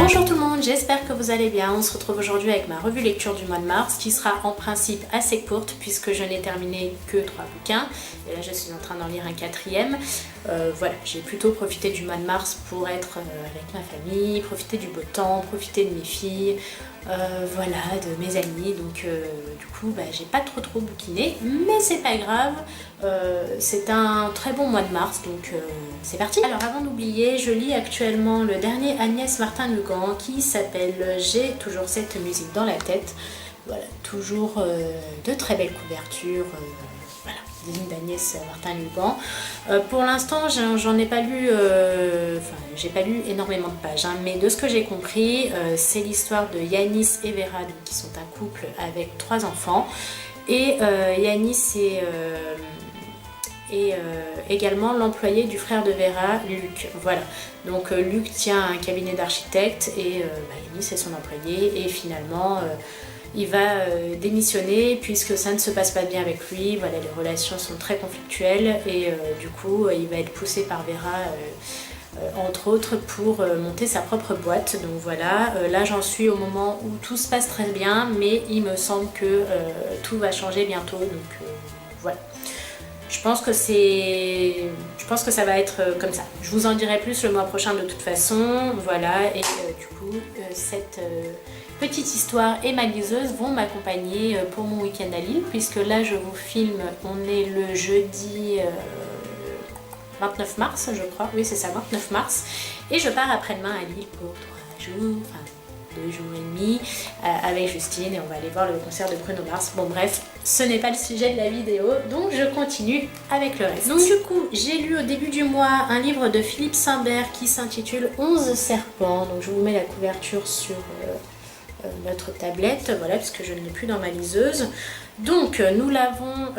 Bonjour tout le monde, j'espère que vous allez bien. On se retrouve aujourd'hui avec ma revue lecture du mois de mars qui sera en principe assez courte puisque je n'ai terminé que 3 bouquins et là je suis en train d'en lire un 4e. Voilà, j'ai plutôt profité du mois de mars pour être avec ma famille, profiter du beau temps, profiter de mes filles, voilà, de mes amis. Donc du coup j'ai pas trop bouquiné, mais c'est pas grave. C'est un très bon mois de mars, donc c'est parti. Alors avant d'oublier, je lis actuellement le dernier Agnès Martin-Lugan qui s'appelle J'ai toujours cette musique dans la tête. Voilà, toujours de très belles couvertures, voilà, des lignes d'Agnès Martin-Lugan. Pour l'instant, j'en ai pas lu, enfin j'ai pas lu énormément de pages, hein, mais de ce que j'ai compris, c'est l'histoire de Yanis et Vera, donc, qui sont un couple avec 3 enfants. Et Yanis est également l'employé du frère de Vera, Luc. Voilà, donc Luc tient un cabinet d'architecte et Yanis est son employé et finalement il va démissionner puisque ça ne se passe pas bien avec lui. Voilà, les relations sont très conflictuelles et du coup il va être poussé par Vera entre autres pour monter sa propre boîte. Donc voilà, là j'en suis au moment où tout se passe très bien, mais il me semble que tout va changer bientôt, donc voilà. Je pense que ça va être comme ça. Je vous en dirai plus le mois prochain de toute façon. Voilà, et du coup, cette petite histoire et ma liseuse vont m'accompagner pour mon week-end à Lille, puisque là je vous filme, on est le jeudi 29 mars, je crois. Oui, c'est ça, 29 mars. Et je pars après-demain à Lille pour 3 jours, enfin 2 jours et demi, avec Justine, et on va aller voir le concert de Bruno Mars. Bon bref, ce n'est pas le sujet de la vidéo, donc je continue avec le reste. Donc du coup, j'ai lu au début du mois un livre de Philippe Simbert qui s'intitule 11 serpents. Donc je vous mets la couverture sur notre tablette, voilà, puisque je ne l'ai plus dans ma liseuse. Donc nous l'avons,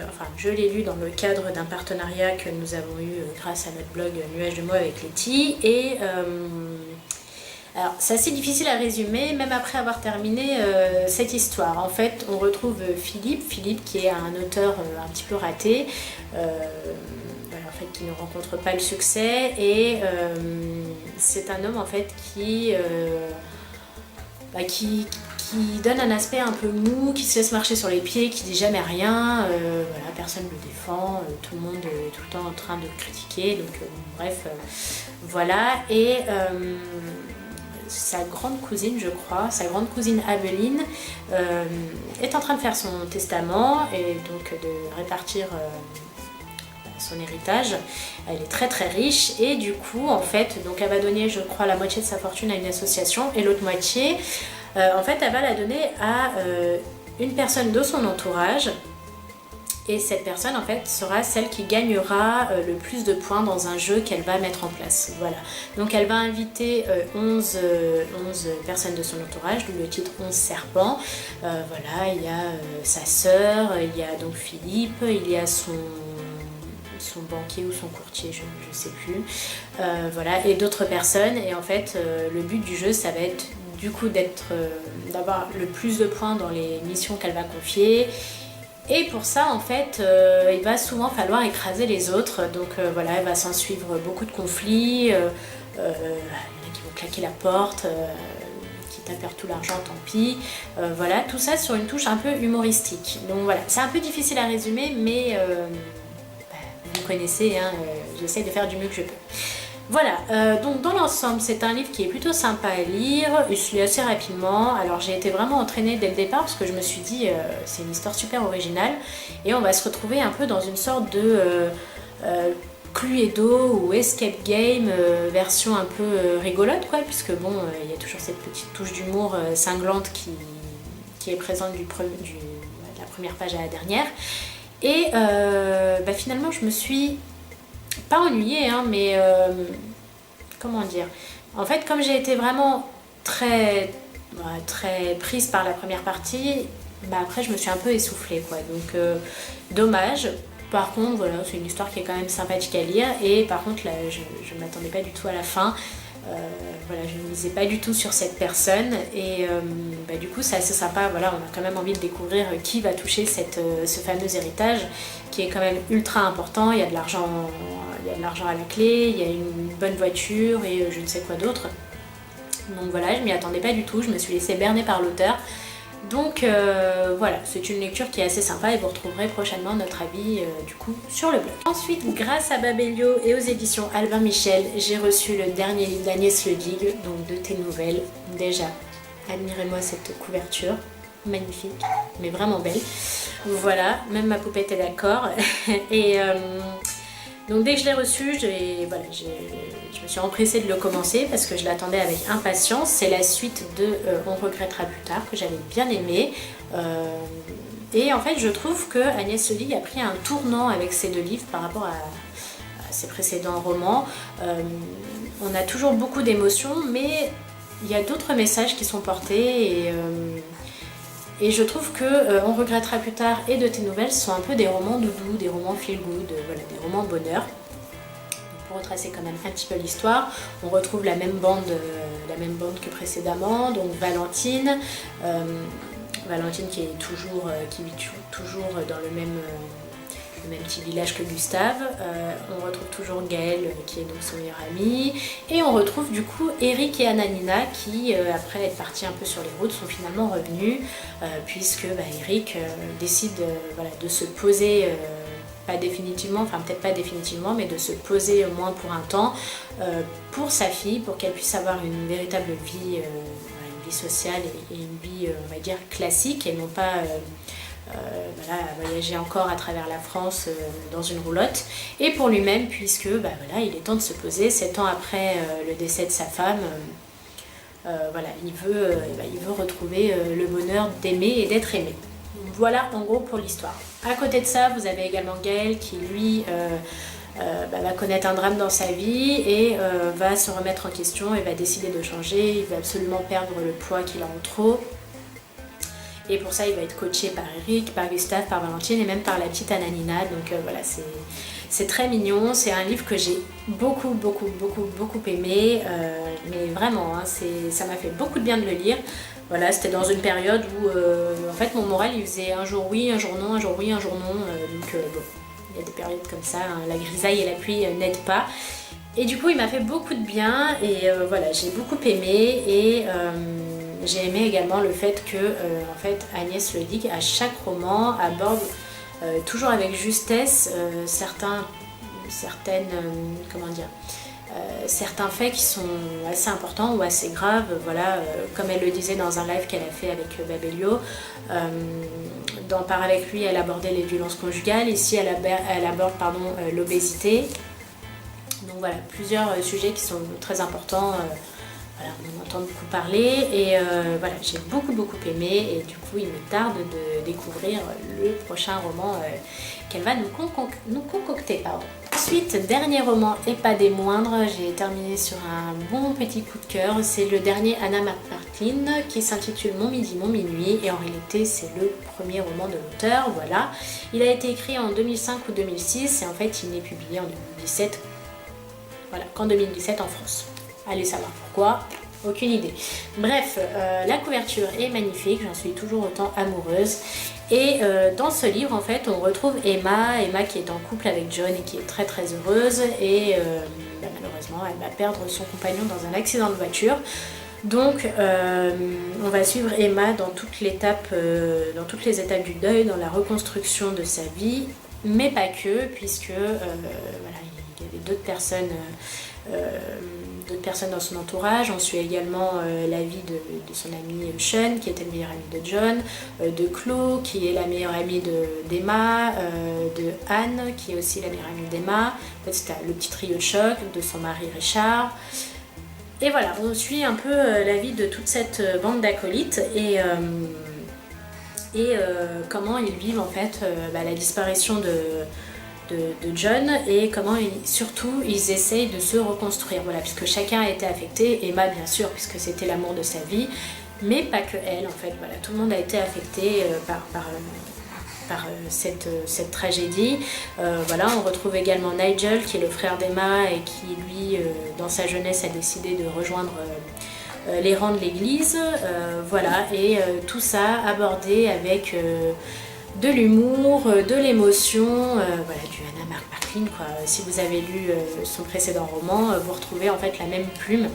enfin je l'ai lu dans le cadre d'un partenariat que nous avons eu grâce à notre blog Nuages de mots avec Letty, et alors c'est assez difficile à résumer même après avoir terminé cette histoire. En fait on retrouve Philippe qui est un auteur un petit peu raté, en fait, qui ne rencontre pas le succès, et c'est un homme en fait qui donne un aspect un peu mou, qui se laisse marcher sur les pieds, qui dit jamais rien, voilà, personne ne le défend, tout le monde est tout le temps en train de le critiquer, donc bref, voilà. Et sa grande cousine, je crois, sa grande cousine Aveline est en train de faire son testament et donc de répartir son héritage. Elle est très riche et du coup en fait donc elle va donner, je crois, la moitié de sa fortune à une association, et l'autre moitié en fait elle va la donner à une personne de son entourage, et cette personne en fait sera celle qui gagnera le plus de points dans un jeu qu'elle va mettre en place. Voilà, donc elle va inviter 11 personnes de son entourage, d'où le titre 11 serpents. Voilà, il y a sa sœur, il y a donc Philippe, il y a son banquier ou son courtier, je ne sais plus, voilà, et d'autres personnes. Et en fait le but du jeu, ça va être du coup d'avoir le plus de points dans les missions qu'elle va confier, et pour ça en fait il va souvent falloir écraser les autres. Donc voilà, elle va s'en suivre beaucoup de conflits, il y en a qui vont claquer la porte, quitte à perdre tout l'argent, tant pis, voilà, tout ça sur une touche un peu humoristique. Donc voilà, c'est un peu difficile à résumer, mais vous connaissez, hein, j'essaie de faire du mieux que je peux. Voilà, donc dans l'ensemble, c'est un livre qui est plutôt sympa à lire, il se lit assez rapidement. Alors j'ai été vraiment entraînée dès le départ parce que je me suis dit, c'est une histoire super originale, et on va se retrouver un peu dans une sorte de Cluedo ou Escape Game version un peu rigolote, quoi, puisque bon, il y a toujours cette petite touche d'humour cinglante qui est présente de la première page à la dernière. Et finalement je me suis pas ennuyée, hein, mais comment dire, en fait comme j'ai été vraiment très prise par la première partie, après je me suis un peu essoufflée, quoi, donc dommage. Par contre voilà, c'est une histoire qui est quand même sympathique à lire, et par contre là je ne m'attendais pas du tout à la fin. Voilà, je ne misais pas du tout sur cette personne, et du coup c'est assez sympa. Voilà, on a quand même envie de découvrir qui va toucher ce fameux héritage qui est quand même ultra important. Il y a de l'argent à la clé, il y a une bonne voiture et je ne sais quoi d'autre. Donc voilà, je m'y attendais pas du tout, je me suis laissée berner par l'auteur. Donc voilà, c'est une lecture qui est assez sympa et vous retrouverez prochainement notre avis du coup sur le blog. Ensuite, grâce à Babelio et aux éditions Albin Michel, j'ai reçu le dernier livre d'Agnès Ledig, donc de tes nouvelles. Déjà, admirez-moi cette couverture, magnifique, mais vraiment belle. Voilà, même ma poupette est d'accord. Et donc dès que je l'ai reçu, je me suis empressée de le commencer parce que je l'attendais avec impatience. C'est la suite de On regrettera plus tard, que j'avais bien aimé. Et en fait, je trouve que Agnès Ledig a pris un tournant avec ces deux livres par rapport à ses précédents romans. On a toujours beaucoup d'émotions, mais il y a d'autres messages qui sont portés et je trouve que On regrettera plus tard et De tes nouvelles sont un peu des romans doudou, des romans feel good, voilà, des romans bonheur. Donc pour retracer quand même un petit peu l'histoire, on retrouve la même bande que précédemment, donc Valentine, Valentine qui vit toujours dans le même petit village que Gustave. On retrouve toujours Gaël qui est donc son meilleur ami, et on retrouve du coup Eric et Ananina qui après être partis un peu sur les routes sont finalement revenus puisque Eric décide de se poser, pas définitivement, enfin peut-être pas définitivement, mais de se poser au moins pour un temps pour sa fille, pour qu'elle puisse avoir une véritable vie, une vie sociale et une vie on va dire classique, et non pas voyager encore à travers la France dans une roulotte, et pour lui-même puisque il est temps de se poser 7 ans après le décès de sa femme. Il veut retrouver le bonheur d'aimer et d'être aimé. Voilà en gros pour l'histoire. À côté de ça, vous avez également Gaël qui lui va connaître un drame dans sa vie et va se remettre en question et va décider de changer. Il va absolument perdre le poids qu'il a en trop. Et pour ça, il va être coaché par Eric, par Gustave, par Valentine et même par la petite Ananina. Donc voilà, c'est très mignon. C'est un livre que j'ai beaucoup aimé. Mais vraiment, ça m'a fait beaucoup de bien de le lire. Voilà, c'était dans une période où en fait mon moral il faisait un jour oui, un jour non, un jour oui, un jour non. Il y a des périodes comme ça, hein, la grisaille et la pluie n'aident pas. Et du coup, il m'a fait beaucoup de bien et voilà, j'ai beaucoup aimé et j'ai aimé également le fait que en fait, Agnès Ledig, à chaque roman, aborde toujours avec justesse certains faits qui sont assez importants ou assez graves. Voilà, comme elle le disait dans un live qu'elle a fait avec Babelio, dans Part avec lui, elle abordait les violences conjugales. Ici, elle aborde l'obésité. Donc voilà, plusieurs sujets qui sont très importants. Voilà, on en entend beaucoup parler et voilà, j'ai beaucoup aimé et du coup il me tarde de découvrir le prochain roman qu'elle va nous concocter. Ensuite, dernier roman et pas des moindres, j'ai terminé sur un bon petit coup de cœur. C'est le dernier Anna McPartlin qui s'intitule Mon midi, mon minuit, et en réalité c'est le premier roman de l'auteur. Voilà, il a été écrit en 2005 ou 2006 et en fait il n'est publié en 2017. Voilà, qu'en 2017 en France. Allez savoir pourquoi, aucune idée. Bref, la couverture est magnifique, j'en suis toujours autant amoureuse. Et dans ce livre, en fait, on retrouve Emma qui est en couple avec John et qui est très heureuse. Et malheureusement, elle va perdre son compagnon dans un accident de voiture. Donc, on va suivre Emma dans toutes les étapes du deuil, dans la reconstruction de sa vie, mais pas que, puisque il y avait d'autres personnes dans son entourage. On suit également la vie de son ami Sean, qui était le meilleur ami de John, de Chloé, qui est la meilleure amie d'Emma, de Anne, qui est aussi la meilleure amie d'Emma. En fait, c'était le petit trio de choc, de son mari Richard. Et voilà, on suit un peu la vie de toute cette bande d'acolytes et comment ils vivent en fait la disparition de John et comment surtout ils essayent de se reconstruire, voilà, puisque chacun a été affecté. Emma bien sûr puisque c'était l'amour de sa vie, mais pas que elle en fait, voilà, tout le monde a été affecté par cette tragédie. Voilà, on retrouve également Nigel qui est le frère d'Emma et qui lui dans sa jeunesse a décidé de rejoindre les rangs de l'église, voilà, et tout ça abordé avec de l'humour, de l'émotion, voilà, du Anna McPartlin quoi. Si vous avez lu son précédent roman, vous retrouvez en fait la même plume.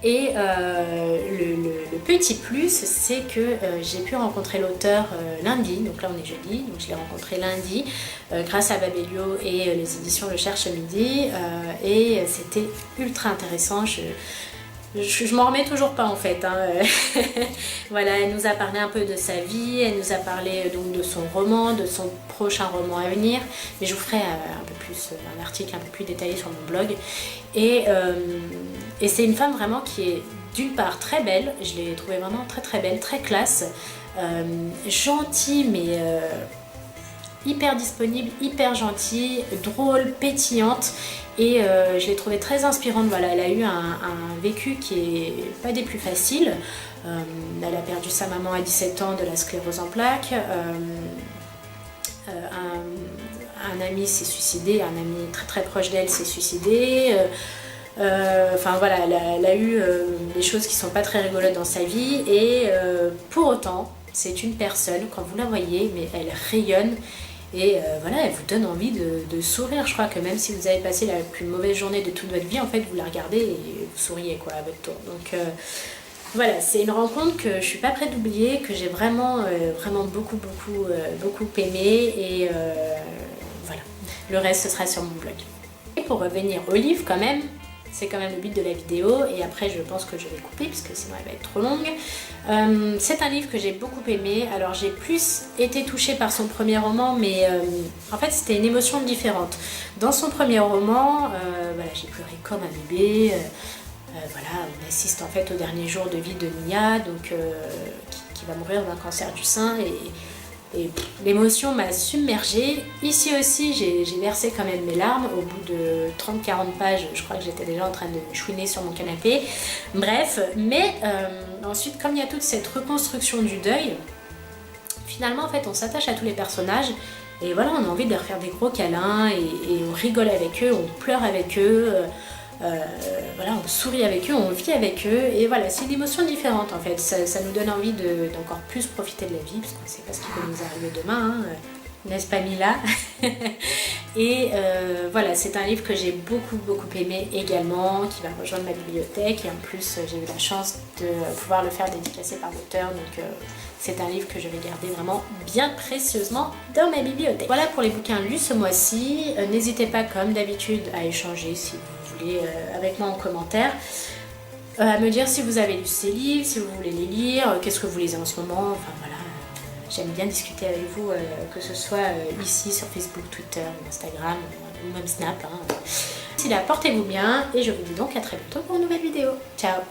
Et le petit plus, c'est que j'ai pu rencontrer l'auteur lundi, donc là on est jeudi, donc je l'ai rencontré lundi grâce à Babelio et les éditions Le Cherche Midi, et c'était ultra intéressant. Je m'en remets toujours pas en fait, hein. Voilà, elle nous a parlé un peu de sa vie, elle nous a parlé donc de son roman, de son prochain roman à venir, mais je vous ferai un peu plus, un article un peu plus détaillé sur mon blog. Et c'est une femme vraiment qui est d'une part très belle, je l'ai trouvée vraiment très très belle, très classe, gentille mais hyper disponible, hyper gentille, drôle, pétillante, et je l'ai trouvée très inspirante. Voilà, elle a eu un vécu qui est pas des plus faciles. Elle a perdu sa maman à 17 ans de la sclérose en plaques. Un ami s'est suicidé, un ami très très proche d'elle s'est suicidé. Enfin voilà, elle a eu des choses qui sont pas très rigolotes dans sa vie, et pour autant, c'est une personne, quand vous la voyez, mais elle rayonne. Et voilà, elle vous donne envie de sourire. Je crois que même si vous avez passé la plus mauvaise journée de toute votre vie, en fait, vous la regardez et vous souriez quoi, à votre tour. Donc voilà, c'est une rencontre que je suis pas prête d'oublier, que j'ai vraiment, vraiment beaucoup aimé. Et voilà, le reste, ce sera sur mon blog. Et pour revenir au livre, quand même, c'est quand même le but de la vidéo, et après je pense que je vais couper parce que sinon elle va être trop longue. C'est un livre que j'ai beaucoup aimé. Alors j'ai plus été touchée par son premier roman, mais en fait c'était une émotion différente. Dans son premier roman, voilà, j'ai pleuré comme un bébé. Voilà, on assiste en fait au dernier jour de vie de Nia, donc, qui va mourir d'un cancer du sein, et l'émotion m'a submergée. Ici aussi, j'ai versé quand même mes larmes. Au bout de 30-40 pages, je crois que j'étais déjà en train de chouiner sur mon canapé. Bref, mais ensuite, comme il y a toute cette reconstruction du deuil, finalement, en fait, on s'attache à tous les personnages. Et voilà, on a envie de leur faire des gros câlins, et on rigole avec eux, on pleure avec eux. Voilà, on sourit avec eux, on vit avec eux, et voilà, c'est une émotion différente en fait. Ça nous donne envie d'encore plus profiter de la vie, parce qu'on ne sait pas ce qui peut nous arriver demain, hein, n'est-ce pas Mila? Et voilà, c'est un livre que j'ai beaucoup aimé également, qui va rejoindre ma bibliothèque, et en plus j'ai eu la chance de pouvoir le faire dédicacer par l'auteur, donc c'est un livre que je vais garder vraiment bien précieusement dans ma bibliothèque. Voilà pour les bouquins lus ce mois-ci. N'hésitez pas comme d'habitude à échanger si vous voulez avec moi en commentaire, à me dire si vous avez lu ces livres, si vous voulez les lire, qu'est-ce que vous lisez en ce moment, enfin voilà. J'aime bien discuter avec vous, que ce soit ici sur Facebook, Twitter, Instagram, ou même Snap. D'ici là, portez-vous bien, et je vous dis donc à très bientôt pour une nouvelle vidéo. Ciao!